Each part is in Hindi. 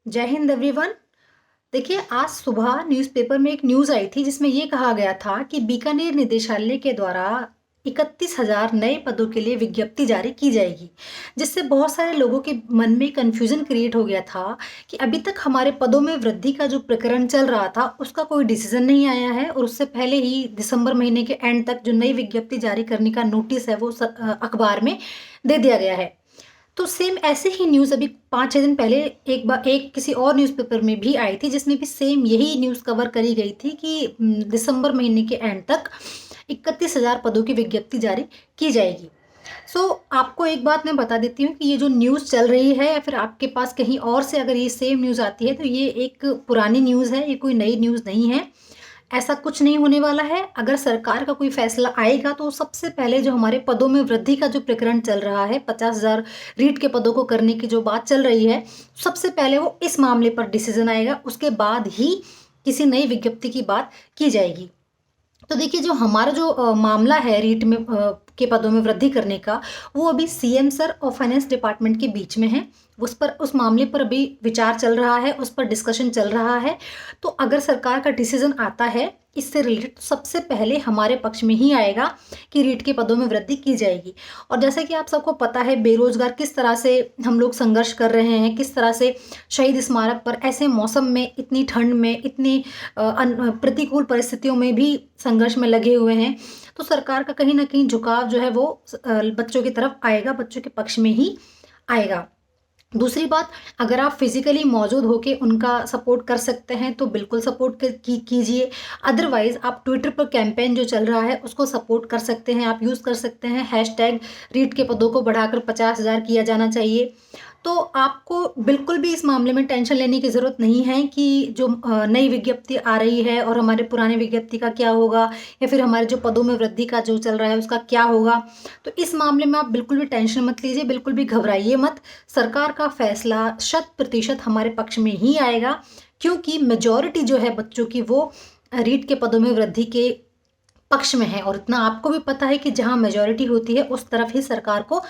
जय हिंद एवरीवन। देखिए, आज सुबह न्यूज़पेपर में एक न्यूज़ आई थी जिसमें ये कहा गया था कि बीकानेर निदेशालय के द्वारा 31,000 नए पदों के लिए विज्ञप्ति जारी की जाएगी। जिससे बहुत सारे लोगों के मन में कन्फ्यूजन क्रिएट हो गया था कि अभी तक हमारे पदों में वृद्धि का जो प्रकरण चल रहा था उसका कोई डिसीजन नहीं आया है और उससे पहले ही दिसंबर महीने के एंड तक जो नई विज्ञप्ति जारी करने का नोटिस है वो अखबार में दे दिया गया है। तो सेम ऐसे ही न्यूज़ अभी 5-6 दिन पहले एक किसी और न्यूज़पेपर में भी आई थी जिसमें भी सेम यही न्यूज़ कवर करी गई थी कि दिसंबर महीने के एंड तक 31,000 पदों की विज्ञप्ति जारी की जाएगी। आपको एक बात मैं बता देती हूँ कि ये जो न्यूज़ चल रही है या फिर आपके पास कहीं और से अगर ये सेम न्यूज़ आती है तो ये एक पुरानी न्यूज़ है, ये कोई नई न्यूज़ नहीं है। ऐसा कुछ नहीं होने वाला है। अगर सरकार का कोई फैसला आएगा तो सबसे पहले जो हमारे पदों में वृद्धि का जो प्रकरण चल रहा है, 50,000 रीट के पदों को करने की जो बात चल रही है, सबसे पहले वो इस मामले पर डिसीजन आएगा, उसके बाद ही किसी नई विज्ञप्ति की बात की जाएगी। तो देखिए, जो हमारा जो मामला है रीट में के पदों में वृद्धि करने का, वो अभी सीएम सर और फाइनेंस डिपार्टमेंट के बीच में है। उस मामले पर अभी विचार चल रहा है, उस पर डिस्कशन चल रहा है। तो अगर सरकार का डिसीजन आता है इससे रिलेटेड तो सबसे पहले हमारे पक्ष में ही आएगा कि रीट के पदों में वृद्धि की जाएगी। और जैसा कि आप सबको पता है, बेरोजगार किस तरह से हम लोग संघर्ष कर रहे हैं, किस तरह से शहीद स्मारक पर ऐसे मौसम में, इतनी ठंड में, इतनी प्रतिकूल परिस्थितियों में भी संघर्ष में लगे हुए हैं। तो सरकार का कहीं ना कहीं झुकाव जो है वो बच्चों की तरफ आएगा, बच्चों के पक्ष में ही आएगा। दूसरी बात, अगर आप फिजिकली मौजूद होके उनका सपोर्ट कर सकते हैं तो बिल्कुल सपोर्ट कीजिए। अदरवाइज आप ट्विटर पर कैंपेन जो चल रहा है उसको सपोर्ट कर सकते हैं, आप यूज़ कर सकते हैं हैशटैग रीट के पदों को बढ़ाकर 50,000 किया जाना चाहिए। तो आपको बिल्कुल भी इस मामले में टेंशन लेने की ज़रूरत नहीं है कि जो नई विज्ञप्ति आ रही है और हमारे पुराने विज्ञप्ति का क्या होगा, या फिर हमारे जो पदों में वृद्धि का जो चल रहा है उसका क्या होगा। तो इस मामले में आप बिल्कुल भी टेंशन मत लीजिए, बिल्कुल भी घबराइए मत। सरकार का फैसला 100% हमारे पक्ष में ही आएगा, क्योंकि मेजॉरिटी जो है बच्चों की वो रीट के पदों में वृद्धि के पक्ष में है। और इतना आपको भी पता है कि जहां मेजॉरिटी होती है उस तरफ ही सरकार को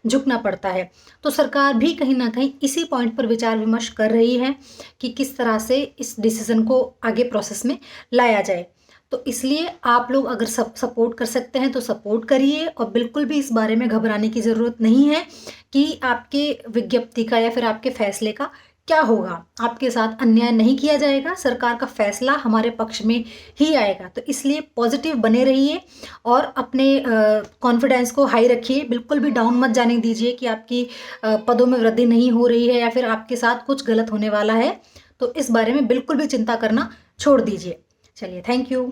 झुकना पड़ता है। तो सरकार भी कहीं ना कहीं इसी पॉइंट पर विचार विमर्श कर रही है कि किस तरह से इस डिसीजन को आगे प्रोसेस में लाया जाए। तो इसलिए आप लोग अगर सपोर्ट कर सकते हैं तो सपोर्ट करिए, और बिल्कुल भी इस बारे में घबराने की ज़रूरत नहीं है कि आपके विज्ञप्ति का या फिर आपके फैसले का क्या होगा। आपके साथ अन्याय नहीं किया जाएगा, सरकार का फैसला हमारे पक्ष में ही आएगा। तो इसलिए पॉजिटिव बने रहिए और अपने कॉन्फिडेंस को हाई रखिए, बिल्कुल भी डाउन मत जाने दीजिए कि आपकी पदों में वृद्धि नहीं हो रही है या फिर आपके साथ कुछ गलत होने वाला है। तो इस बारे में बिल्कुल भी चिंता करना छोड़ दीजिए। चलिए, थैंक यू।